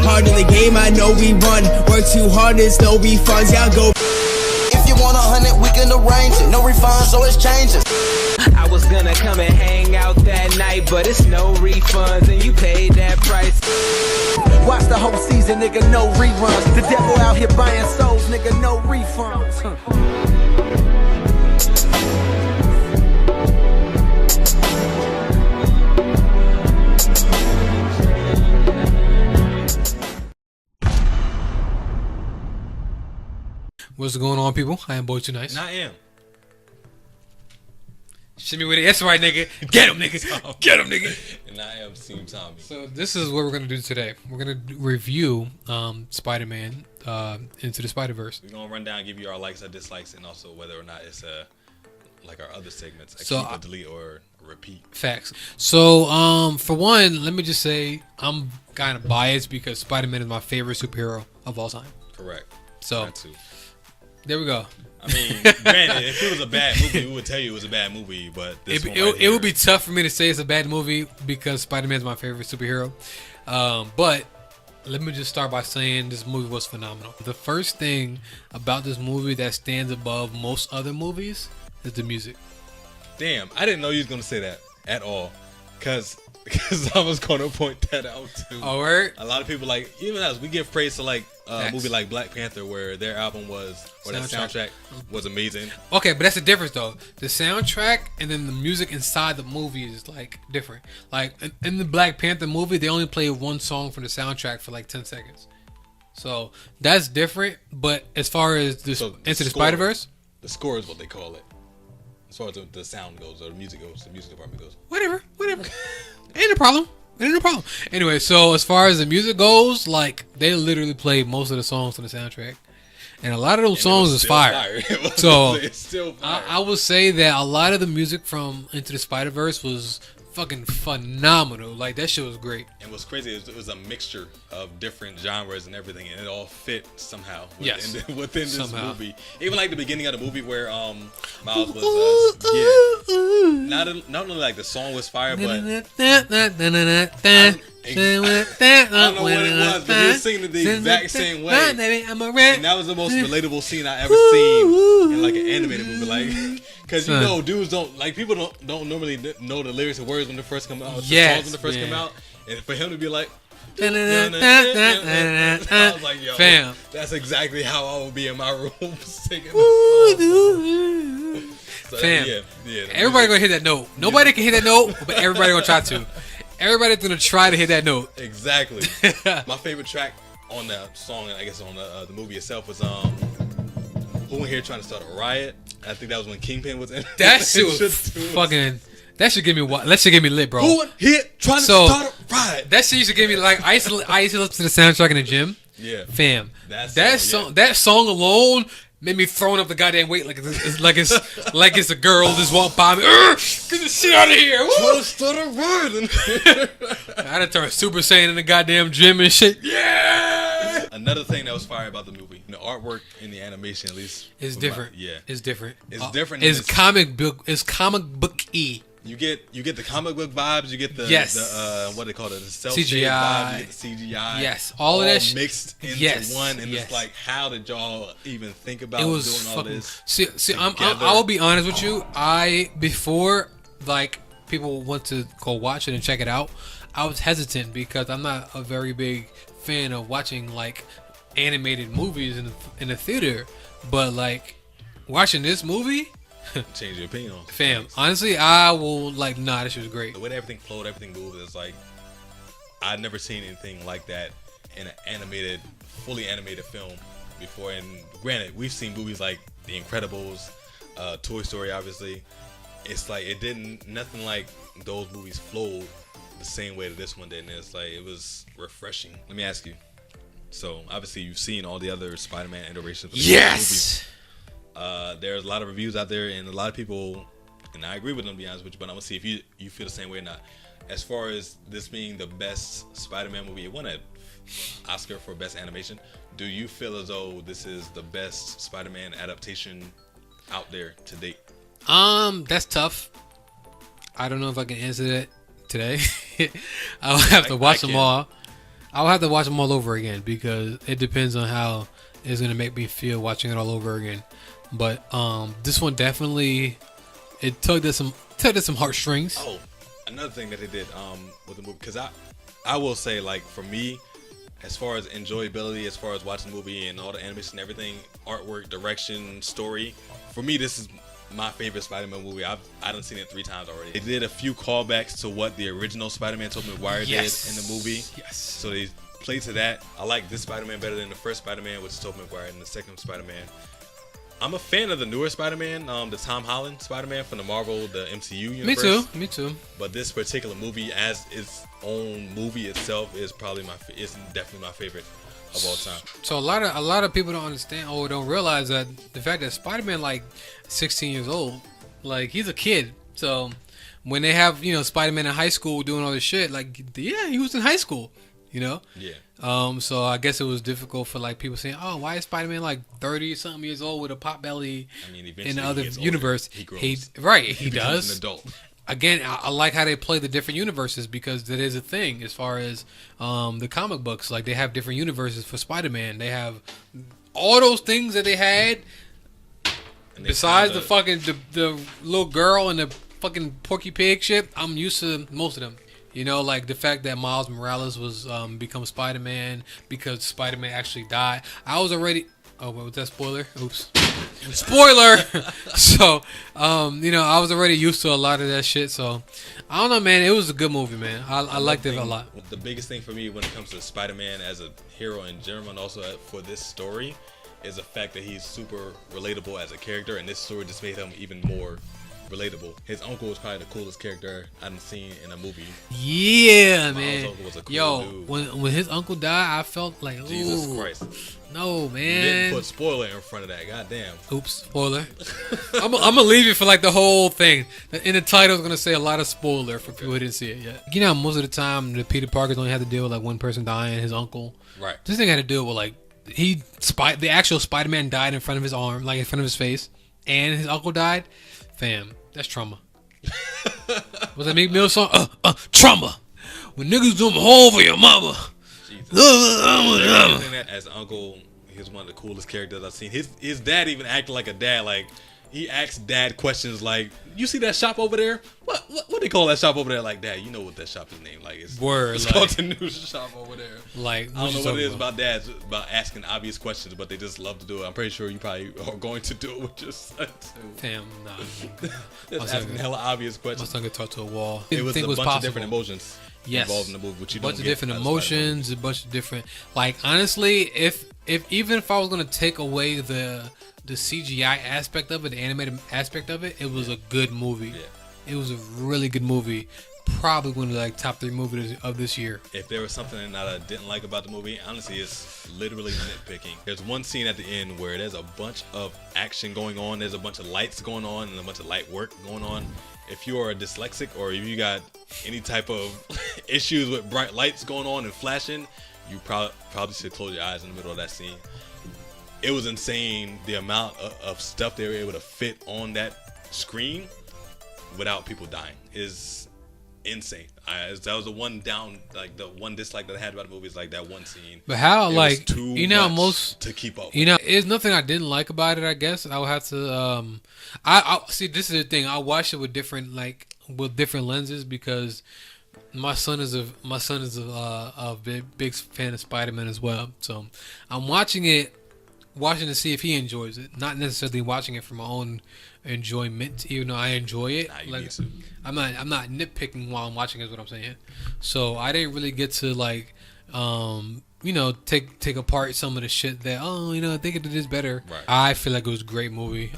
Hard in the game, I know we run. Work too hard, there's no refunds. Y'all go. If you want 100, we can arrange it. No refunds, so it's changes. I was gonna come and hang out that night, but it's no refunds and you paid that price. Watch the whole season, nigga, no reruns. The devil out here buying souls, nigga, no refunds. What's going on, people? I am Boy Too Nice. And I am. Shimmy with it. That's right, nigga. Get him, nigga. Get him, nigga. And I am Team Tommy. So this is what we're gonna do today. We're gonna review Spiderman Into the SpidrVerse. We're gonna run down, and give you our likes, our dislikes, and also whether or not it's like our other segments, a So keep, a delete, or a repeat. Facts. So for one, let me just say I'm kind of biased because Spider-Man is my favorite superhero of all time. Correct. So That too. there we go. I mean, granted, if it was a bad movie, we would tell you it was a bad movie, but this one right it would be tough for me to say it's a bad movie because Spider-Man is my favorite superhero. But let me just start by saying this movie was phenomenal. The first thing about this movie that stands above most other movies is the music. Damn, I didn't know you was gonna say that at all, because I was gonna point that out too. Oh, word? A lot of people, like, even us, we give praise to like a Facts. movie like Black Panther, where their album was, or that soundtrack was amazing. Okay, but that's the difference though. The soundtrack and then the music inside the movie is like different. Like in the Black Panther movie, they only play one song from the soundtrack for like 10 seconds. So that's different. But as far as this Into the Spider-Verse, the score is what they call it. As far as the sound goes, or the music goes, the music department goes. whatever. Ain't a problem. Anyway, so as far as the music goes, like they literally played most of the songs on the soundtrack, and a lot of those songs is fire. So it's still fire. I would say that a lot of the music from Into the Spider-Verse was fucking phenomenal. Like that shit was great. And what's crazy is it was a mixture of different genres and everything, and it all fit somehow within this movie. Even like the beginning of the movie where Miles was not only like the song was fire, but I don't know what it was, but he was singing it the exact same way. And that was the most relatable scene I ever seen in like an animated movie. Like, because you know, dudes don't like, people don't normally know the lyrics and words when they first come out. Yes, songs when they first come out, and for him to be like, I was like, yo, fam, that's exactly how I would be in my room singing the song. So, fam, yeah, everybody gonna hit that note. Nobody can hit that note, but everybody gonna try to. Everybody's gonna try to hit that note. Exactly. My favorite track on the song, and I guess on the movie itself, was "Who in Here Trying to Start a Riot." I think that was when Kingpin was in. That shit was fucking. That should give me what? That should give me lit, bro. Who in here trying to start a riot? That shit used to give me like I used to listen to the soundtrack in the gym. Yeah, fam. That song alone made me throwing up the goddamn weight like it's a girl just walked by me. Get the shit out of here! Trying to start a riot. I had to turn Super Saiyan in the goddamn gym and shit. Yeah. Another thing that was fire about the movie, the artwork and the animation, at least, is different. It's different. It's comic book. It's comic book-y. You get the comic book vibes. You get the what they call it, the CGI vibe. You get the CGI. Yes, all of that mixed into one, and it's like, how did y'all even think about doing all this? See, I will be honest with you. Before like people went to go watch it and check it out, I was hesitant because I'm not a very big fan of watching like animated movies in the theater. But like watching this movie. Change your opinion on fam. Honestly, I will like. Nah, this was great. The way that everything flowed, everything moved. It's like I'd never seen anything like that in an fully animated film before. And granted, we've seen movies like The Incredibles, Toy Story. Obviously, it's like nothing like those movies flowed the same way that this one did. And it's like it was refreshing. Let me ask you. So obviously, you've seen all the other Spider-Man iterations. Of yes. Movies. There's a lot of reviews out there, and a lot of people, and I agree with them, to be honest with you, but I'm gonna see if you feel the same way or not. As far as this being the best Spider-Man movie, it won an Oscar for best animation. Do you feel as though this is the best Spider-Man adaptation out there to date? That's tough. I don't know if I can answer that today. I'll have to watch them all. I'll have to watch them all over again because it depends on how it's gonna make me feel watching it all over again. But this one definitely it tugged at some heartstrings. Oh, another thing that they did with the movie, because I will say, like, for me, as far as enjoyability, as far as watching the movie and all the animation and everything, artwork, direction, story, for me this is my favorite Spider-Man movie. I done seen it 3 times already. They did a few callbacks to what the original Spider-Man Tobey Maguire did in the movie. Yes. So they played to that. I like this Spider-Man better than the first Spider-Man, which is Tobey Maguire, and the second Spider-Man. I'm a fan of the newer Spider-Man, the Tom Holland Spider-Man from the Marvel, the MCU universe. Me too. But this particular movie, as its own movie itself, is probably it's definitely my favorite of all time. So a lot of people don't understand or don't realize that the fact that Spider-Man like 16 years old, like he's a kid. So when they have Spider-Man in high school doing all this shit, like yeah, he was in high school, Yeah. So I guess it was difficult for like people saying, "Oh, why is Spider-Man like 30-something years old with a pot belly?" I mean, in the other universe, he grows. he becomes does. an adult. Again, I like how they play the different universes because that is a thing as far as the comic books. Like they have different universes for Spider-Man. They have all those things that they had. Besides the fucking the little girl and the fucking Porky Pig shit, I'm used to most of them. Like the fact that Miles Morales was become Spider-Man because Spider-Man actually died. I was already. Oh, what was that spoiler? Oops. Spoiler! So, I was already used to a lot of that shit. So, I don't know, man. It was a good movie, man. I liked it a lot. The biggest thing for me when it comes to Spider-Man as a hero in general, and also for this story, is the fact that he's super relatable as a character, and this story just made him even more relatable. His uncle was probably the coolest character I've seen in a movie. Yeah, Miles' man. uncle was a cool dude. When his uncle died, I felt like, ooh. Jesus Christ. No, man. You didn't put spoiler in front of that. Goddamn. Oops, spoiler. I'm gonna leave it for like the whole thing. In the title, it's gonna say a lot of spoiler for people who didn't see it yet. Most of the time, the Peter Parkers only had to deal with like one person dying, his uncle. Right. This thing had to deal with like the actual Spider-Man died in front of his arm, like in front of his face, and his uncle died. Fam, that's trauma. Was that Meek Mill song? Trauma. When niggas do a hole for your mama. As uncle, he was one of the coolest characters I've seen. His dad even acted like a dad. Like he asks dad questions like, "You see that shop over there? What they call that shop over there?" Like, Dad, you know what that shop is named? Like it's called the new shop over there. Like I don't know what it is about dads about asking obvious questions, but they just love to do it. I'm pretty sure you probably are going to do it with your son too. Damn, nah. Just asking hella obvious questions. My son could talk to a wall. It was a bunch of different emotions. Yes. Involved in the movie, which you a bunch don't of get different out of emotions, a bunch of different. Like honestly, if even if I was gonna take away the CGI aspect of it, the animated aspect of it, it was a good movie. Yeah. It was a really good movie. Probably one of the top 3 movies of this year. If there was something that I didn't like about the movie, honestly, it's literally nitpicking. There's one scene at the end where there's a bunch of action going on. There's a bunch of lights going on and a bunch of light work going on. If you are a dyslexic or if you got any type of issues with bright lights going on and flashing, you probably should close your eyes in the middle of that scene. It was insane the amount of stuff they were able to fit on that screen without people dying. Is insane. That was the one the one dislike that I had about the movie is like that one scene. But how most to keep up. There's nothing I didn't like about it. I guess I would have to. I see. This is the thing. I watched it with different lenses because my son is a big fan of Spider-Man as well. So I'm watching to see if he enjoys it, not necessarily watching it for my own enjoyment, even though I enjoy it. I'm not nitpicking while I'm watching is what I'm saying. So I didn't really get to take apart some of the shit that I think it did this better. Right. I feel like it was a great movie.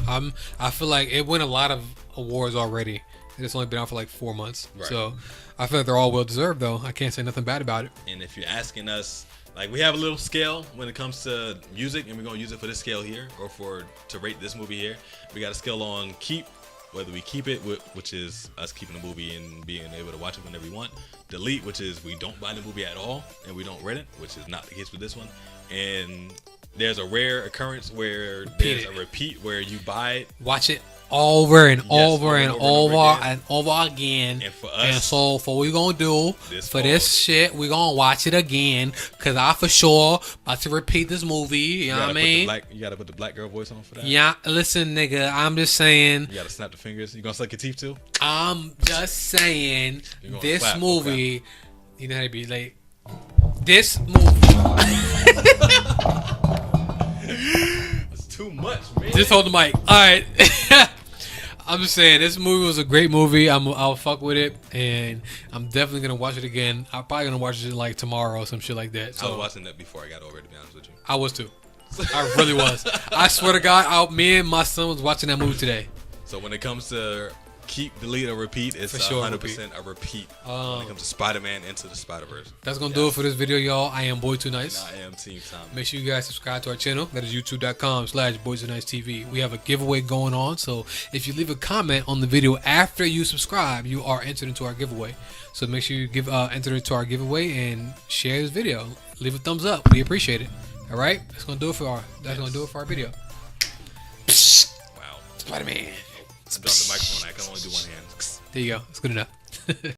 I feel like it won a lot of awards already. It's only been out for like 4 months. Right. So I feel like they're all well deserved though. I can't say nothing bad about it. And if you're asking us, we have a little scale when it comes to music, and we're gonna use it for this scale here, or to rate this movie here. We got a scale on keep, whether we keep it, which is us keeping the movie and being able to watch it whenever we want. Delete, which is we don't buy the movie at all and we don't rent it, which is not the case with this one. And there's a rare occurrence where there's a repeat where you buy it, watch it, over and Yes, over and over again. and over again. And for us, And so for what we gonna do This for fall. this shit, we gonna watch it again. Cause I for sure about to repeat this movie. You know what I mean? You gotta put the black girl voice on for that. Yeah, listen, nigga. I'm just saying. You gotta snap the fingers. You gonna suck your teeth too? I'm just saying. You gonna This clap, movie. You know how to be late. This movie. It's too much, man. Just hold the mic. All right. I'm just saying this movie was a great movie. I'll fuck with it, and I'm definitely gonna watch it again. I'm probably gonna watch it like tomorrow or some shit like that. I So was watching that before I got over it, to be honest with you. I was too. I really was. I swear to God, me and my son was watching that movie today. So when it comes to keep, delete, or repeat, it's For sure, 100% a repeat. When it comes to Spider-Man Into the SpidrVerse. That's gonna do it for this video, y'all. I am Boy Too Nice. And I am Team Tom. Make sure you guys subscribe to our channel. That is youtube.com/BoysTooNiceTV. We have a giveaway going on, so if you leave a comment on the video after you subscribe, you are entered into our giveaway. So make sure you enter into our giveaway and share this video. Leave a thumbs up. We appreciate it. All right, that's gonna do it for our video. Wow. Spider-Man. I dropped the microphone. I can only do one hand. There you go. It's good enough.